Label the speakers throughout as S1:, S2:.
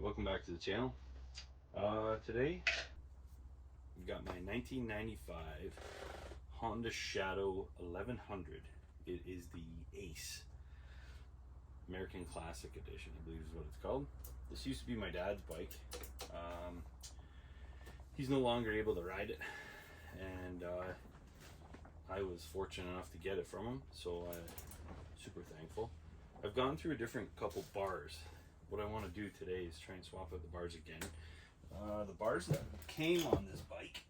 S1: welcome back to the channel. Today we've got my 1995 Honda Shadow 1100. It is the Ace American Classic Edition, I believe is what it's called. This used to be my dad's bike. He's no longer able to ride it, and I was fortunate enough to get it from him, so I'm super thankful. I've gone through a different couple bars. What I want to do today is try and swap out the bars again. The bars that came on this bike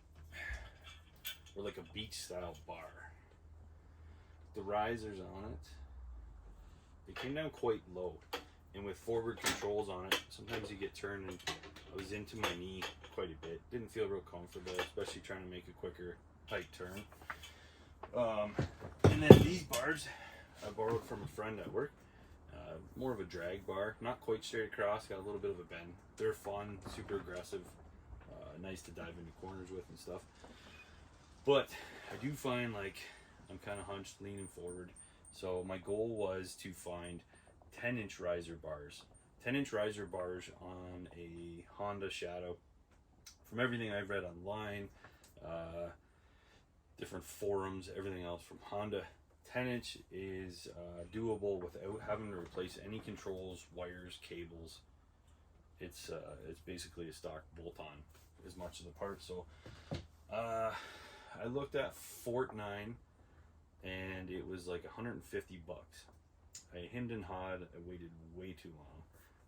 S1: were like a beach style bar. The risers on it, they came down quite low, and with forward controls on it, sometimes you get turned, and I was into my knee quite a bit. Didn't feel real comfortable, especially trying to make a quicker tight turn. And then these bars I borrowed from a friend at work. More of a drag bar, not quite straight across, got a little bit of a bend. They're fun, super aggressive, nice to dive into corners with and stuff. But I do find like I'm kind of hunched, leaning forward. So my goal was to find 10-inch riser bars. 10-inch riser bars on a Honda Shadow. From everything I've read online, different forums, everything else from Honda, 10-inch is doable without having to replace any controls, wires, cables. It's basically a stock bolt-on as much of the parts. So I looked at Fort 9, and it was like 150 bucks. I hemmed and hawed. I waited way too long,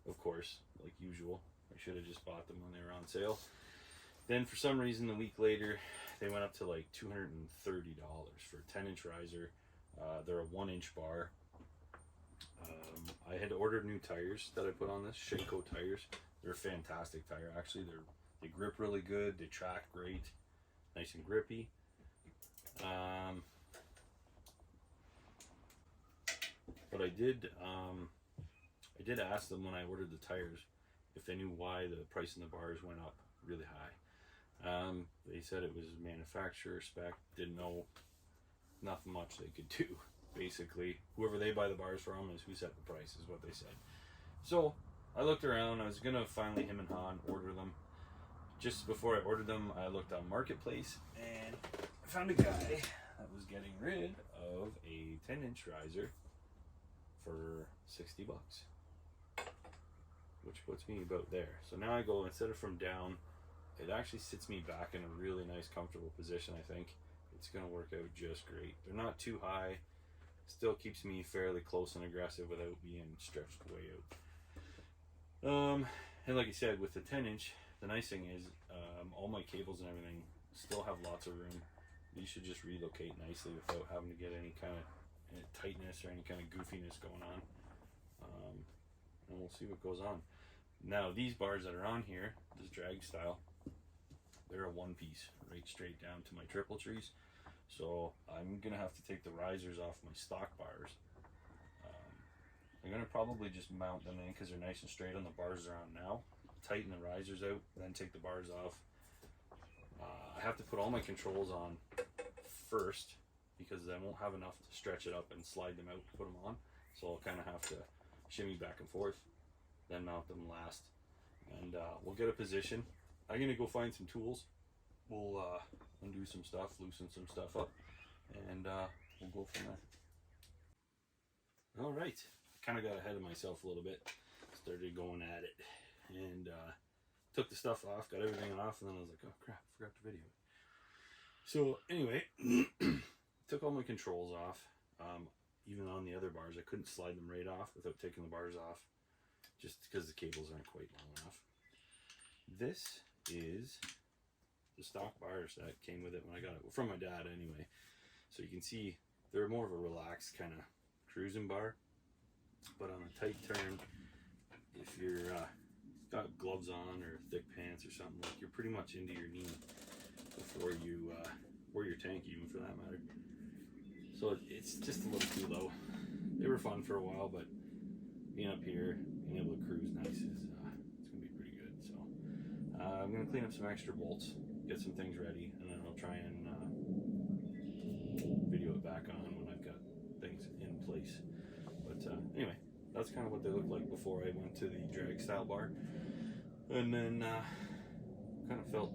S1: of course, like usual. I should have just bought them when they were on sale. Then for some reason, a week later, they went up to like $230 for a 10-inch riser. They're a 1-inch bar. I had ordered new tires that I put on this, Shenko tires. They're a fantastic tire. Actually, they grip really good. They track great, nice and grippy. But I did ask them when I ordered the tires if they knew why the price in the bars went up really high. They said it was manufacturer spec. Didn't know. Nothing much they could do. Basically, whoever they buy the bars from is who set the price, is what they said. So I looked around. I was gonna finally hem and haw and order them. Just before I ordered them, I looked on Marketplace and I found a guy that was getting rid of a 10-inch riser for 60 bucks, which puts me about there. So now I go, instead of from down, it actually sits me back in a really nice, comfortable position. I think it's going to work out just great. They're not too high. Still keeps me fairly close and aggressive without being stretched way out. And like I said, with the 10-inch, the nice thing is all my cables and everything still have lots of room. These should just relocate nicely without having to get any kind of tightness or any kind of goofiness going on. And we'll see what goes on. Now, these bars that are on here, this drag style, they're a one-piece, right straight down to my triple trees. So I'm gonna have to take the risers off my stock bars. I'm gonna probably just mount them in because they're nice and straight on the bars they're on now. Tighten the risers out, then take the bars off. I have to put all my controls on first because I won't have enough to stretch it up and slide them out to put them on. So I'll kind of have to shimmy back and forth, then mount them last. And we'll get a position. I'm gonna go find some tools. We'll undo some stuff, loosen some stuff up, and we'll go from there. All right, kind of got ahead of myself a little bit. Started going at it, and took the stuff off, got everything off, and then I was like, oh crap, I forgot to video it. So anyway, took all my controls off. Even on the other bars, I couldn't slide them right off without taking the bars off, just because the cables aren't quite long enough. This is the stock bars that came with it when I got it from my dad anyway. So you can see they're more of a relaxed kind of cruising bar, but on a tight turn, if you're got gloves on or thick pants or something, like you're pretty much into your knee before you or your tank even for that matter. So it's just a little too low. They were fun for a while, but being up here, being able to cruise nice is it's gonna be pretty good. So I'm gonna clean up some extra bolts, get some things ready, and then I'll try and video it back on when I've got things in place. But anyway, that's kind of what they looked like before I went to the drag style bar. And then kind of felt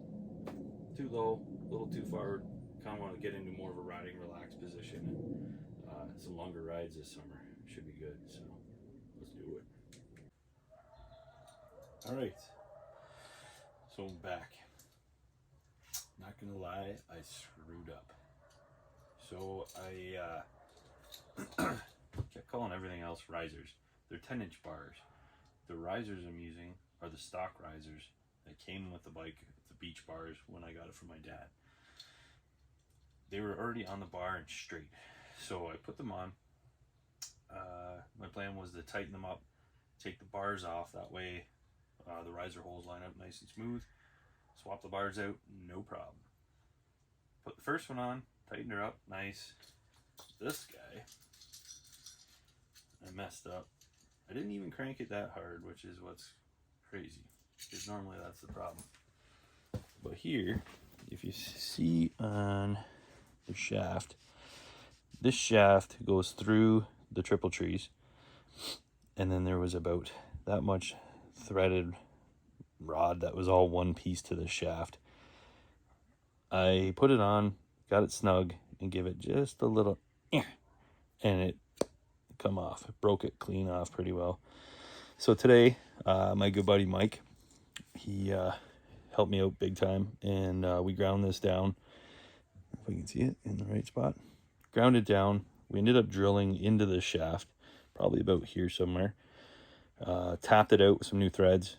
S1: too low, a little too far. Kind of want to get into more of a riding relaxed position. And some longer rides this summer should be good. So let's do it. All right. So I'm back. Not gonna lie, I screwed up. So I kept calling everything else risers. They're 10-inch bars. The risers I'm using are the stock risers that came with the bike, the beach bars, when I got it from my dad. They were already on the bar and straight. So I put them on. My plan was to tighten them up, take the bars off. That way the riser holes line up nice and smooth. Swap the bars out, no problem. Put the first one on, tightened her up, nice. This guy, I messed up. I didn't even crank it that hard, which is what's crazy, because normally that's the problem. But here, if you see on the shaft, this shaft goes through the triple trees, and then there was about that much threaded rod that was all one piece to the shaft. I put it on, got it snug, and give it just a little, and it come off. It broke it clean off pretty well. So today, my good buddy Mike, he helped me out big time, and we ground this down. If we can see it in the right spot. Ground it down. We ended up drilling into the shaft, probably about here somewhere. Tapped it out with some new threads,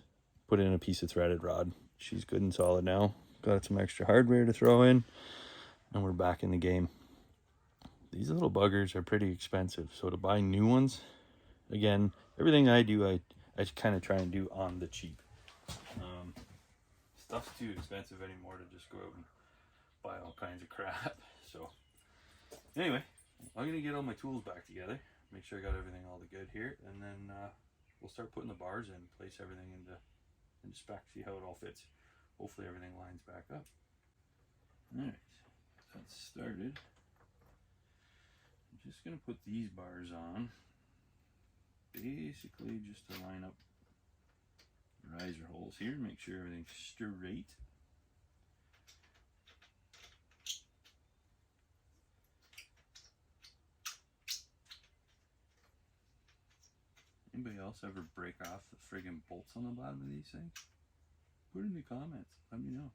S1: put in a piece of threaded rod. She's good and solid now. Got some extra hardware to throw in, and we're back in the game. These little buggers are pretty expensive, so to buy new ones, again, everything I do, I kind of try and do on the cheap. Stuff's too expensive anymore to just go out and buy all kinds of crap. So anyway, I'm gonna get all my tools back together, make sure I got everything all the good here, and then we'll start putting the bars in, place everything into spec, see how it all fits. Hopefully everything lines back up. Alright, that's started. I'm just going to put these bars on, basically just to line up the riser holes here, make sure everything's straight. Anybody else ever break off the friggin' bolts on the bottom of these things? Put it in the comments, let me know.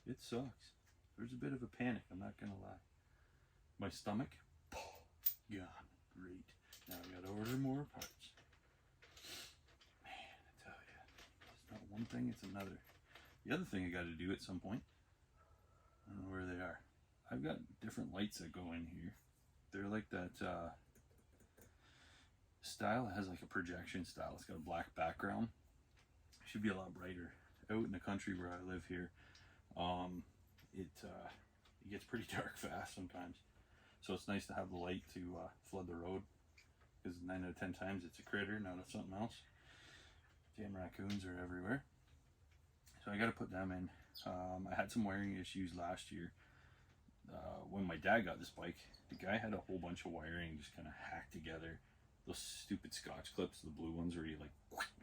S1: It sucks. There's a bit of a panic, I'm not gonna lie. My stomach, gone. Great. Now I gotta order more parts. Man, I tell you, it's not one thing, it's another. The other thing I gotta do at some point, I don't know where they are. I've got different lights that go in here. They're like that style. It has like a projection style. It's got a black background. It should be a lot brighter. Out in the country where I live here, it gets pretty dark fast sometimes. So it's nice to have the light to flood the road, because 9 out of 10 times it's a critter, not something else. Damn raccoons are everywhere. So I got to put them in. I had some wiring issues last year. When my dad got this bike, the guy had a whole bunch of wiring just kind of hacked together. Those stupid Scotch clips, the blue ones where you like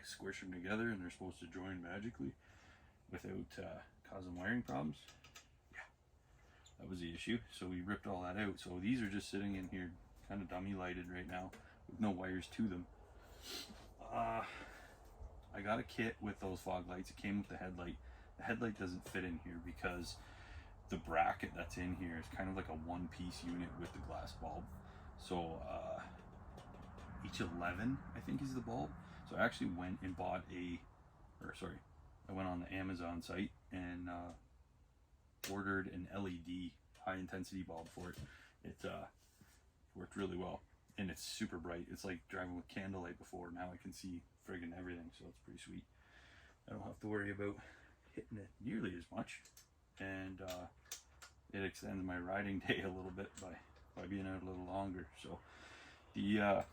S1: squish them together and they're supposed to join magically without causing wiring problems. Yeah, that was the issue. So we ripped all that out. So these are just sitting in here kind of dummy lighted right now with no wires to them. I got a kit with those fog lights. It came with the headlight. The headlight doesn't fit in here because the bracket that's in here is kind of like a one-piece unit with the glass bulb. So each 11 I think is the bulb. So I actually went and bought I went on the Amazon site and ordered an LED high intensity bulb for it. It worked really well, and it's super bright. It's like driving with candlelight before. Now I can see friggin' everything, so it's pretty sweet. I don't have to worry about hitting it nearly as much, and it extends my riding day a little bit by being out a little longer. So the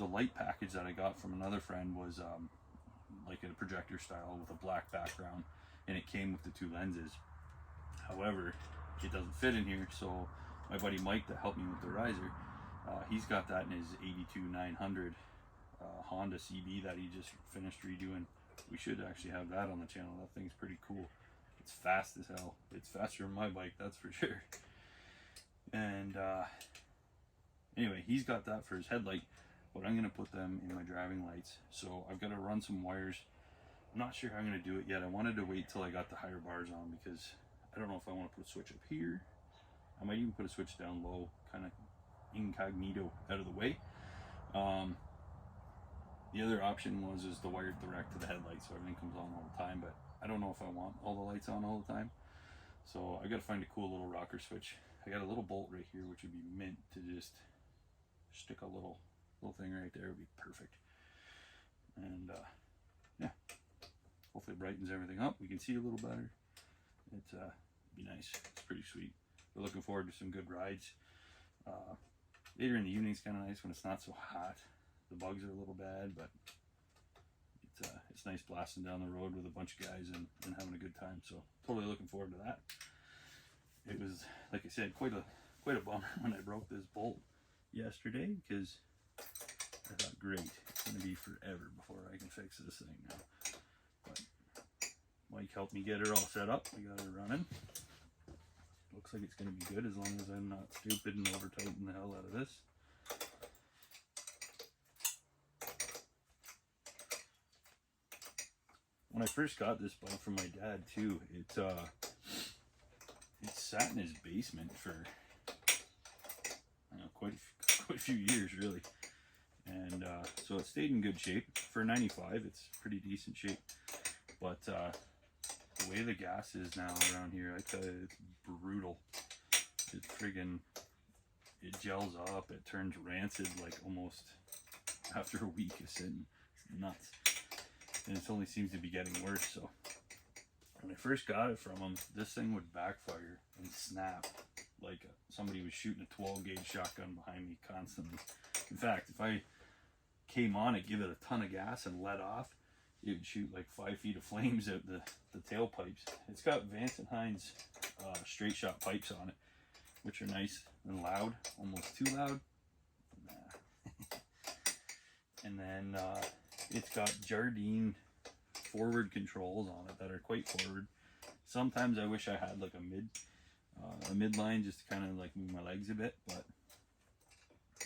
S1: light package that I got from another friend was like a projector style with a black background, and it came with the 2 lenses. However, it doesn't fit in here, so my buddy Mike that helped me with the riser, he's got that in his 82 900 Honda CB that he just finished redoing We should actually have that on the channel. That thing's pretty cool. It's fast as hell. It's faster than my bike, that's for sure. And anyway, he's got that for his headlight, but I'm going to put them in my driving lights. So I've got to run some wires. I'm not sure how I'm going to do it yet. I wanted to wait till I got the higher bars on, because I don't know if I want to put a switch up here. I might even put a switch down low, kind of incognito, out of the way. The other option was to wire it direct to the headlight so everything comes on all the time, but I don't know if I want all the lights on all the time. So I got to find a cool little rocker switch. I got a little bolt right here, which would be mint to just stick a little thing right there. Would be perfect. And yeah, hopefully it brightens everything up. We can see a little better. It'd be nice. It's pretty sweet. We're looking forward to some good rides. Later in the evening is kind of nice when it's not so hot. The bugs are a little bad, but it's nice blasting down the road with a bunch of guys and having a good time. So totally looking forward to that. It was, like I said, quite a bummer when I broke this bolt yesterday, because I thought, great, it's going to be forever before I can fix this thing now. But Mike helped me get it all set up. We got it running. Looks like it's going to be good, as long as I'm not stupid and over tighten the hell out of this. When I first got this bike from my dad too, it sat in his basement for quite a few years really, and so it stayed in good shape. For 95, it's pretty decent shape, but the way the gas is now around here, I tell you, it's brutal. It gels up, it turns rancid like almost after a week of sitting. It's nuts. And it only seems to be getting worse. So when I first got it from him, this thing would backfire and snap like somebody was shooting a 12 gauge shotgun behind me constantly. In fact, if I came on it, give it a ton of gas and let off, it would shoot like 5 feet of flames out the tailpipes. It's got Vance & Hines straight shot pipes on it, which are nice and loud, almost too loud. Nah. And then it's got Jardine forward controls on it that are quite forward. Sometimes I wish I had like a midline just to kind of like move my legs a bit, but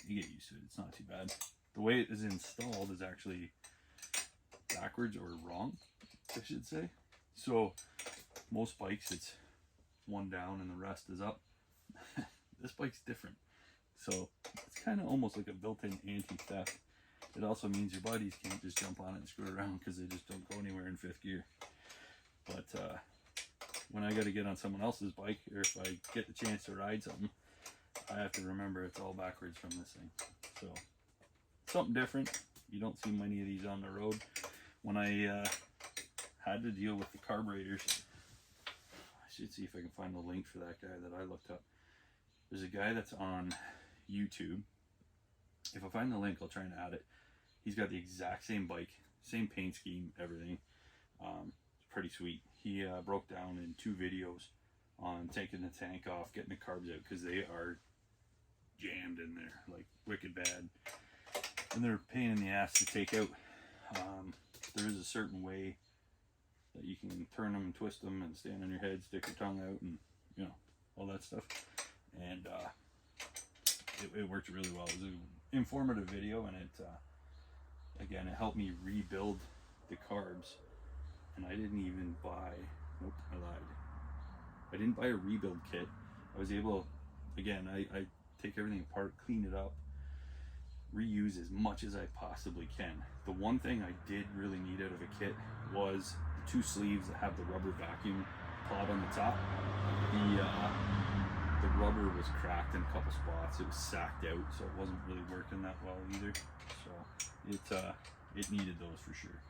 S1: you get used to it. It's not too bad. The way it is installed is actually backwards, or wrong, I should say. So most bikes, it's one down and the rest is up. This bike's different. So it's kind of almost like a built-in anti-theft. It also means your buddies can't just jump on it and screw it around, because they just don't go anywhere in 5th gear. But when I got to get on someone else's bike, or if I get the chance to ride something, I have to remember it's all backwards from this thing. So something different. You don't see many of these on the road. When I had to deal with the carburetors, I should see if I can find the link for that guy that I looked up. There's a guy that's on YouTube. If I find the link, I'll try and add it. He's got the exact same bike, same paint scheme, everything. It's pretty sweet. He broke down in 2 videos on taking the tank off, getting the carbs out, because they are jammed in there, like wicked bad. And they're a pain in the ass to take out. There is a certain way that you can turn them and twist them and stand on your head, stick your tongue out, and you know, all that stuff. And it worked really well. It was an informative video, and again, it helped me rebuild the carbs. And I didn't even buy, nope, I lied. I didn't buy a rebuild kit. I was able, again, I take everything apart, clean it up, reuse as much as I possibly can. The one thing I did really need out of a kit was the 2 sleeves that have the rubber vacuum pod on the top. The rubber was cracked in a couple spots. It was sacked out, so it wasn't really working that well either. So it needed those for sure.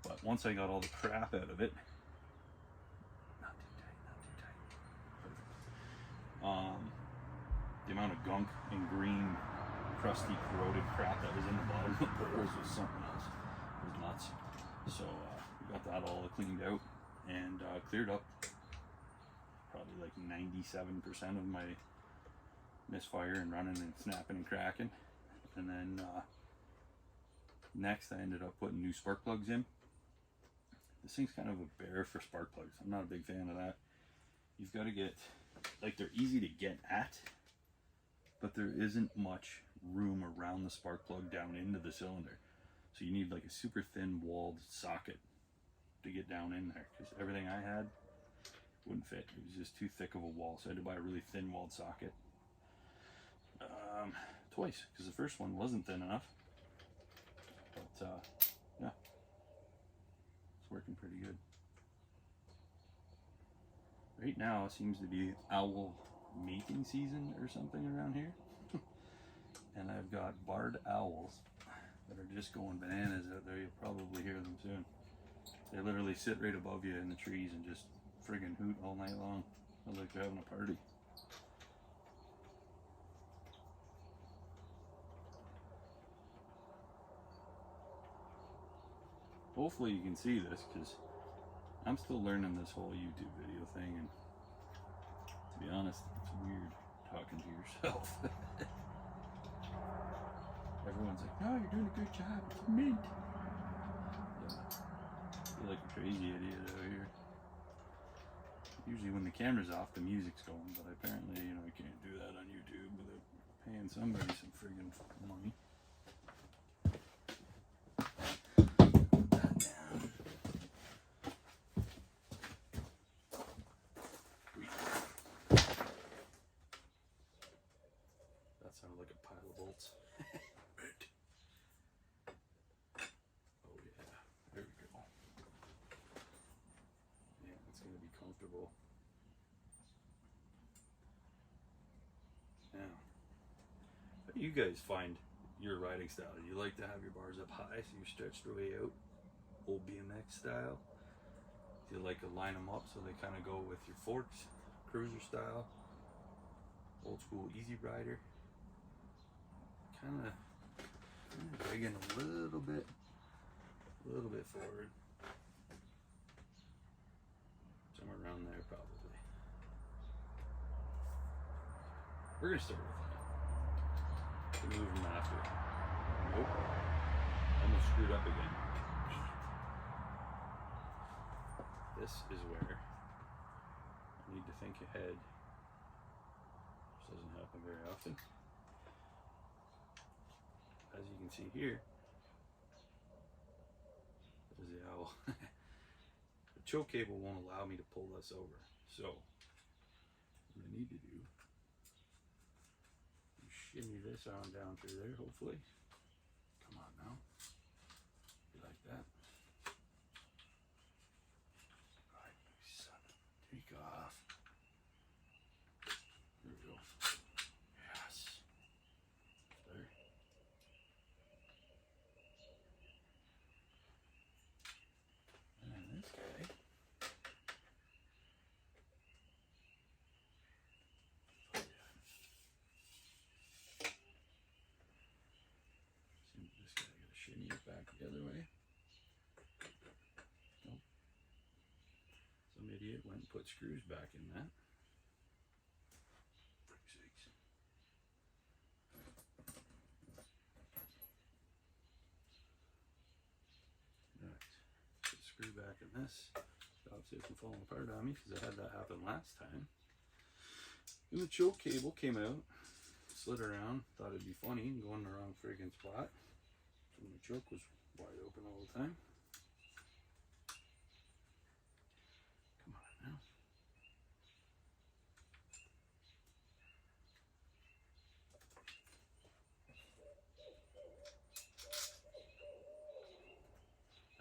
S1: But once I got all the crap out of it, not too tight, perfect. The amount of gunk and green, crusty, corroded crap that was in the bottom of the bowls was something else. It was nuts. So we got that all cleaned out and cleared up probably like 97% of my misfire and running and snapping and cracking. And then next I ended up putting new spark plugs in. this thing's kind of a bear for spark plugs. I'm not a big fan of that. You've got to get, like, they're easy to get at, but there isn't much room around the spark plug down into the cylinder. So you need like a super thin walled socket to get down in there, because everything I had wouldn't fit. It was just too thick of a wall, so I had to buy a really thin walled socket. Twice, because the first one wasn't thin enough. But yeah, it's working pretty good. Right now it seems to be owl mating season or something around here. And I've got barred owls that are just going bananas out there. You'll probably hear them soon. They literally sit right above you in the trees and just friggin' hoot all night long. Sounds like they're having a party. Hopefully you can see this, because I'm still learning this whole YouTube video thing, and to be honest, it's weird talking to yourself. Everyone's like, "No, you're doing a good job. It's mint." Yeah, I feel like a crazy idiot out here. Usually when the camera's off, the music's going, but apparently, you know, you can't do that on YouTube without paying somebody some friggin' money. That sounded like a pile of bolts. Oh yeah, there we go. Yeah, it's gonna be comfortable. Now, how do you guys find your riding style? Do you like to have your bars up high so you're stretched the way out, old BMX style? Do you like to line them up so they kind of go with your forks, cruiser style, old school easy rider? Kind of dragging a little bit forward, somewhere around there probably. We're gonna start with that. We'll move them after. Nope, almost screwed up again. This is where I need to think ahead. This doesn't happen very often. As you can see here, there's the owl. The choke cable won't allow me to pull this over. So, what I need to do is shimmy this on down through there, hopefully. Come on now. You like that? Right, son. Take off. There we go. Yes. There. And this guy. Oh yeah. See, this guy gotta shimmy it back the other way. Nope. Some idiot went and put screws back in that. Frick's sakes. Right. Put the screw back in this. Stops it from falling apart on me, because I had that happen last time. And the choke cable came out, slid around, thought it'd be funny and go in the wrong friggin' spot. So my choke was wide open all the time. Come on now.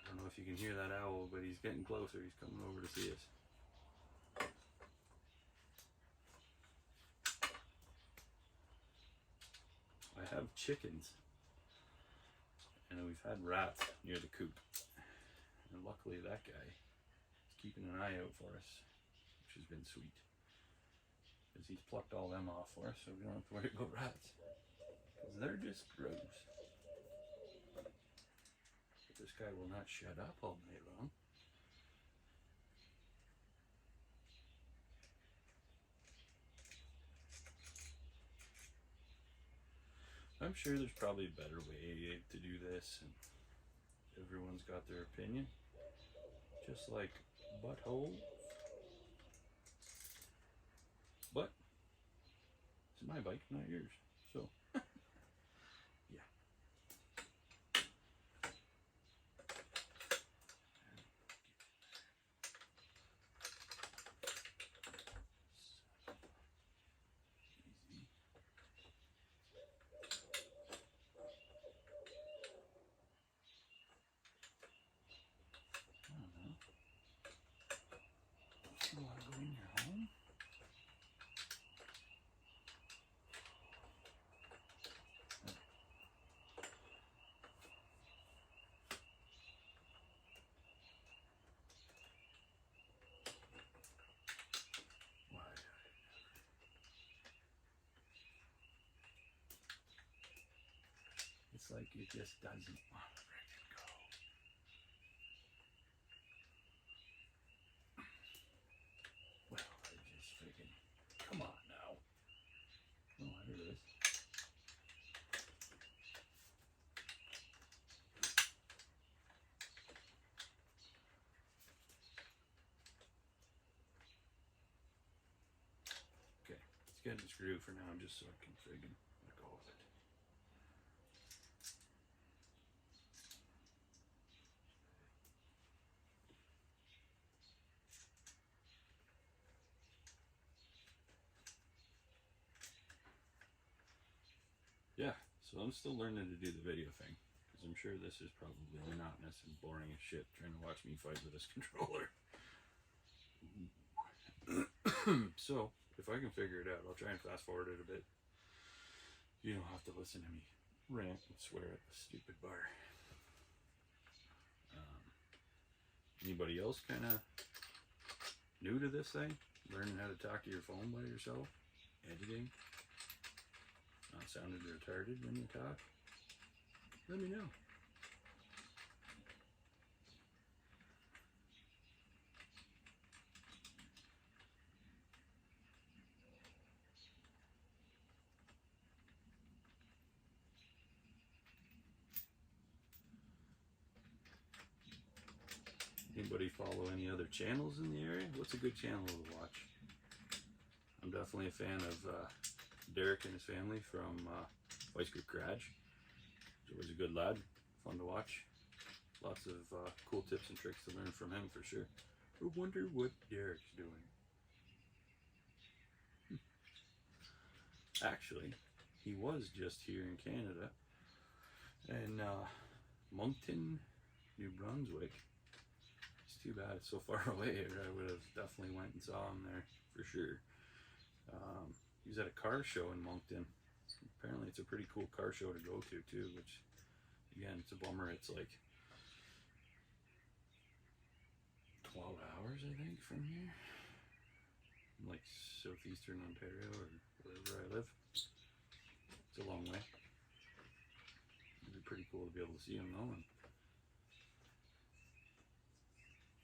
S1: I don't know if you can hear that owl, but he's getting closer. He's coming over to see us. I have chickens, and we've had rats near the coop, and luckily that guy is keeping an eye out for us, which has been sweet, because he's plucked all them off for us, so we don't have to worry about rats, because they're just gross. But this guy will not shut up all night long. I'm sure there's probably a better way to do this, and everyone's got their opinion. just like buttholes. But it's my bike, not yours. So, yeah. Easy. I don't know. You want to go in your home? Why? It's like it just doesn't want to freaking go. Well, I just freaking. Come on now. Oh, there it is. Okay, it's getting screwed for now, just so I can friggin' let go of it. Yeah, so I'm still learning to do the video thing, because I'm sure this is probably monotonous and boring as shit trying to watch me fight with this controller. So, if I can figure it out, I'll try and fast forward it a bit. You don't have to listen to me rant and swear at the stupid bar. Anybody else kind of new to this thing? Learning how to talk to your phone by yourself? Editing? Not sounding retarded when you talk? Let me know. Anybody follow any other channels in the area? What's a good channel to watch? I'm definitely a fan of Derek and his family from White Creek Garage. He's always a good lad, fun to watch. Lots of cool tips and tricks to learn from him for sure. I wonder what Derek's doing. Actually, he was just here in Canada, in Moncton, New Brunswick. It's too bad it's so far away, or I would have definitely went and saw him there for sure. He was at a car show in Moncton. Apparently it's a pretty cool car show to go to too, which again, it's a bummer. It's like 12 hours I think from here, like southeastern Ontario or wherever I live. It's a long way. It'd be pretty cool to be able to see him though and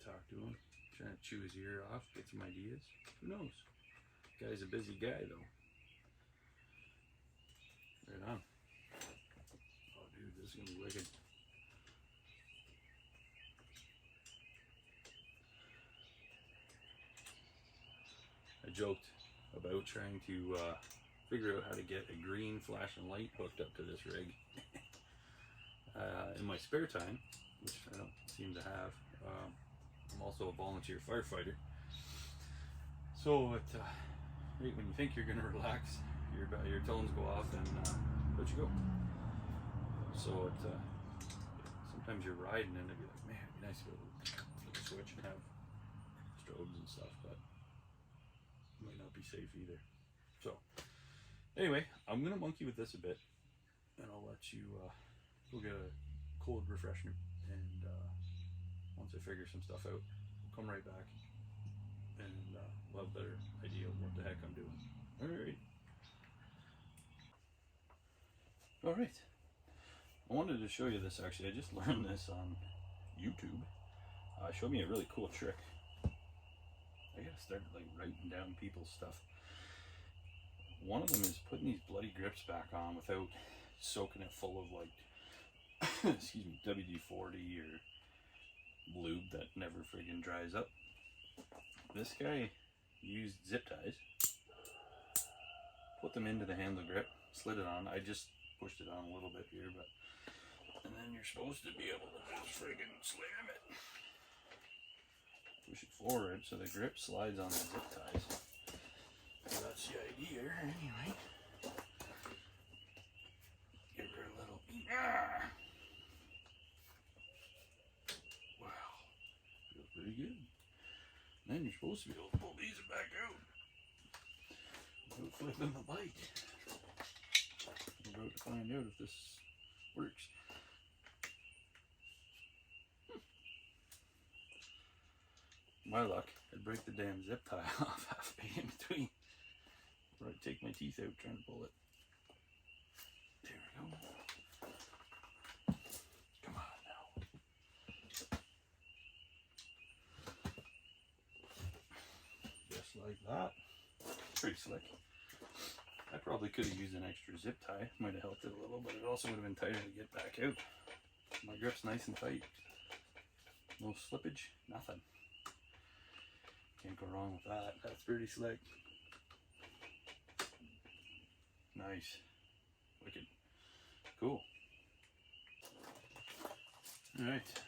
S1: talk to him, trying to chew his ear off, get some ideas. Who knows? Guy's a busy guy though. Right on. Oh dude, this is gonna be wicked. I joked about trying to figure out how to get a green flashing light hooked up to this rig. In my spare time, which I don't seem to have, I'm also a volunteer firefighter. So right when you think you're gonna relax, your tones go off and let you go. So sometimes you're riding and it'd be like, man, it'd be nice to be able to flip a switch and have strobes and stuff, but it might not be safe either. So anyway, I'm gonna monkey with this a bit, and I'll let you go get a cold refreshment, and once I figure some stuff out, I'll come right back and we'll have a better idea of what the heck I'm doing. Alright. I wanted to show you this actually. I just learned this on YouTube. It showed me a really cool trick. I gotta start like writing down people's stuff. One of them is putting these bloody grips back on without soaking it full of like excuse me, WD-40 or lube that never friggin' dries up. This guy used zip ties, put them into the handle grip, slid it on. I just pushed it on a little bit here, but and then you're supposed to be able to just friggin' slam it. Push it forward so the grip slides on the zip ties. So that's the idea anyway. Give her a little wow. Feels pretty good. And then you're supposed to be able to pull these back out without flipping the bike. We're about to find out if this works. My luck, I'd break the damn zip tie off halfway in between. Or I'd take my teeth out trying to pull it. There we go. Come on now. Just like that. Pretty slick. I probably could have used an extra zip tie. Might have helped it a little, but it also would have been tighter to get back out. My grip's nice and tight. No slippage, nothing. Can't go wrong with that. That's pretty slick. Nice. Wicked. Cool. Alright.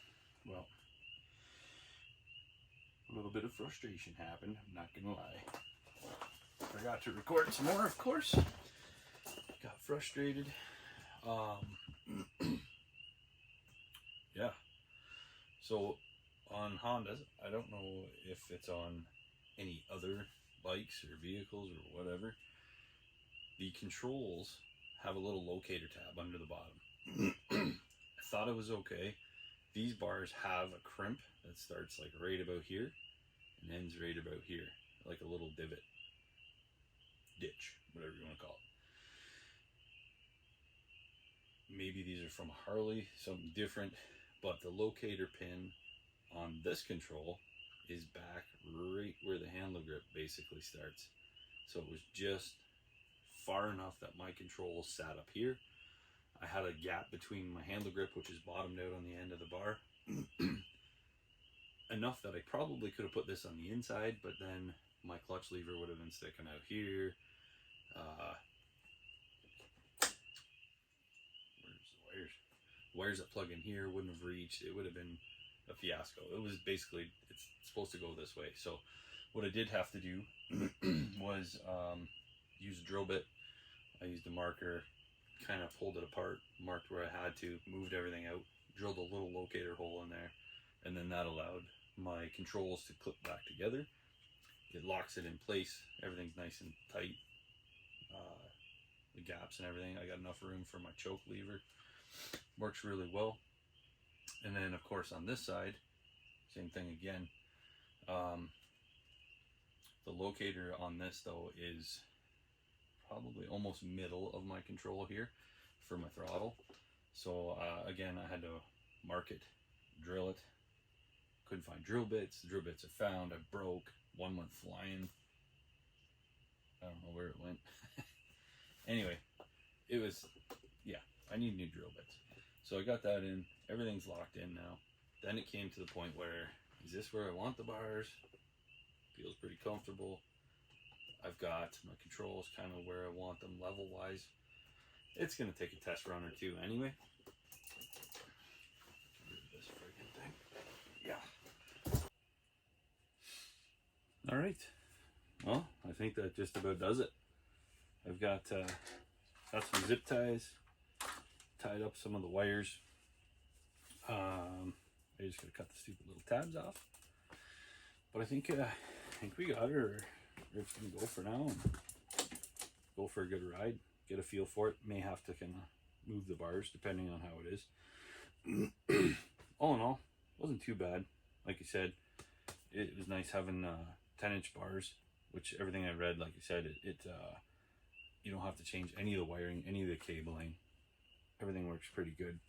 S1: Well, a little bit of frustration happened, I'm not gonna lie. Forgot to record some more, of course. Got frustrated. Yeah. So on Hondas, I don't know if it's on any other bikes or vehicles or whatever, the controls have a little locator tab under the bottom. I thought it was okay. These bars have a crimp that starts like right about here and ends right about here, like a little divot, ditch, whatever you want to call it. Maybe these are from Harley, something different, but the locator pin on this control is back right where the handle grip basically starts. So it was just far enough that my control sat up here. I had a gap between my handle grip, which is bottomed out on the end of the bar. Enough that I probably could have put this on the inside, but then my clutch lever would have been sticking out here. Where's the wires? The wires that plug in here wouldn't have reached. It would have been a fiasco. It was basically, it's supposed to go this way. So what I did have to do was use a drill bit. I used a marker, kind of pulled it apart, marked where I had to, moved everything out, drilled a little locator hole in there, and then that allowed my controls to clip back together. It locks it in place. Everything's nice and tight. The gaps and everything. I got enough room for my choke lever. Works really well. And then of course on this side, same thing again. The locator on this though is probably almost middle of my control here for my throttle. So again, I had to mark it, drill it. Couldn't find drill bits. The drill bits are found. I broke. One went flying. I don't know where it went. Anyway, it was, yeah, I need new drill bits. So I got that in. Everything's locked in now. Then it came to the point where, is this where I want the bars? Feels pretty comfortable. I've got my controls kind of where I want them level wise. It's going to take a test run or two anyway. Get rid of this friggin' thing. Yeah. All right. Well, I think that just about does it. I've got some zip ties, tied up some of the wires. I just gotta cut the stupid little tabs off. But I think we got her. We're just gonna go for now and go for a good ride. Get a feel for it. May have to kind of move the bars depending on how it is. All in all, wasn't too bad. Like you said, it was nice having 10-inch bars, which everything I read, like you said, you don't have to change any of the wiring, any of the cabling. Everything works pretty good,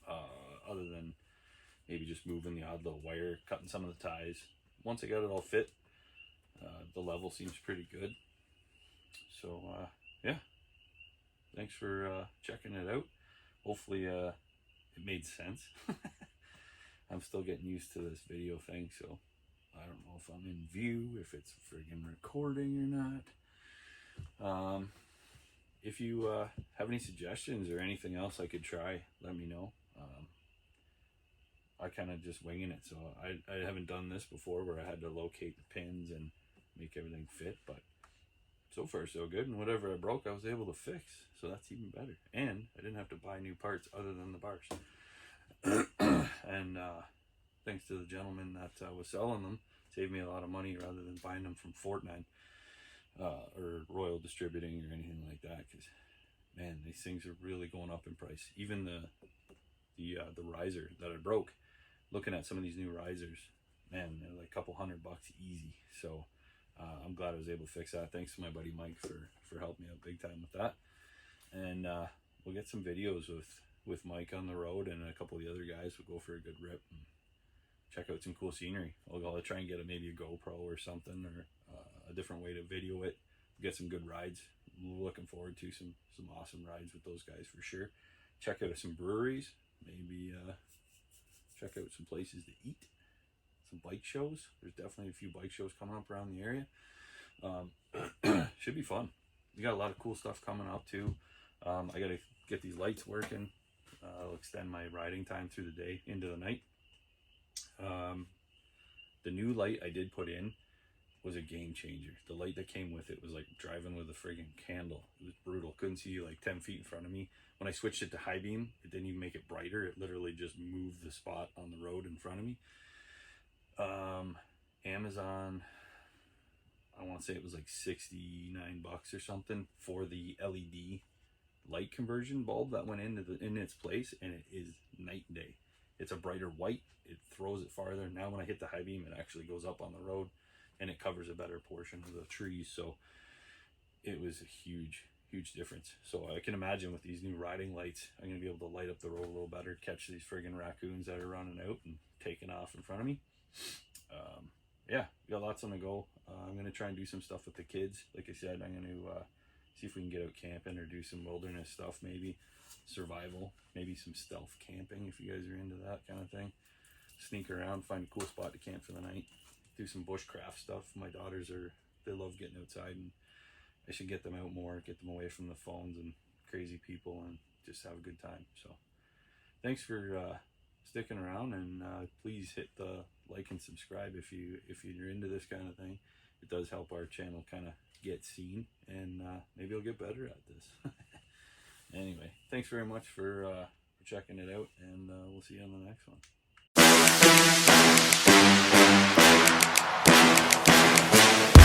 S1: other than maybe just moving the odd little wire, cutting some of the ties. Once I got it all fit, the level seems pretty good. So yeah, thanks for checking it out. Hopefully it made sense. I'm still getting used to this video thing, so I don't know if I'm in view, if it's friggin' recording or not. If you have any suggestions or anything else I could try, let me know. I kind of just winging it, so I haven't done this before where I had to locate the pins and make everything fit, but so far so good. And whatever I broke, I was able to fix, so that's even better. And I didn't have to buy new parts other than the bars. And thanks to the gentleman that was selling them, saved me a lot of money rather than buying them from Fortnite or Royal Distributing or anything like that, because man, these things are really going up in price. Even the riser that I broke, looking at some of these new risers, man, they're like a couple $100 easy. So I'm glad I was able to fix that. Thanks to my buddy Mike for helping me out big time with that. And we'll get some videos with Mike on the road, and a couple of the other guys will go for a good rip and check out some cool scenery. I'll try and get maybe a GoPro or something, or a different way to video it. Get some good rides. Looking forward to some awesome rides with those guys for sure. Check out some breweries, maybe check out some places to eat, some bike shows. There's definitely a few bike shows coming up around the area. Should be fun. You got a lot of cool stuff coming up too. I gotta get these lights working. I'll extend my riding time through the day into the night. The new light I did put in was a game changer. The light that came with it was like driving with a friggin' candle. It was brutal. Couldn't see like 10 feet in front of me. When I switched it to high beam, it didn't even make it brighter. It literally just moved the spot on the road in front of me. Amazon, I want to say it was like $69 or something for the LED light conversion bulb that went in its place, and it is night and day. It's a brighter white. It throws it farther. Now when I hit the high beam, it actually goes up on the road, and it covers a better portion of the trees. So it was a huge difference. So I can imagine with these new riding lights, I'm going to be able to light up the road a little better, catch these friggin' raccoons that are running out and taking off in front of me. Yeah, got lots on the go. I'm going to try and do some stuff with the kids. Like I said, I'm going to see if we can get out camping or do some wilderness stuff, maybe survival, maybe some stealth camping if you guys are into that kind of thing. Sneak around, find a cool spot to camp for the night, do some bushcraft stuff. My daughters they love getting outside, and I should get them out more, get them away from the phones and crazy people, and just have a good time. So thanks for sticking around, and please hit the like and subscribe if you're into this kind of thing. It does help our channel kind of get seen, and maybe I'll get better at this. Anyway, thanks very much for checking it out, and we'll see you on the next one.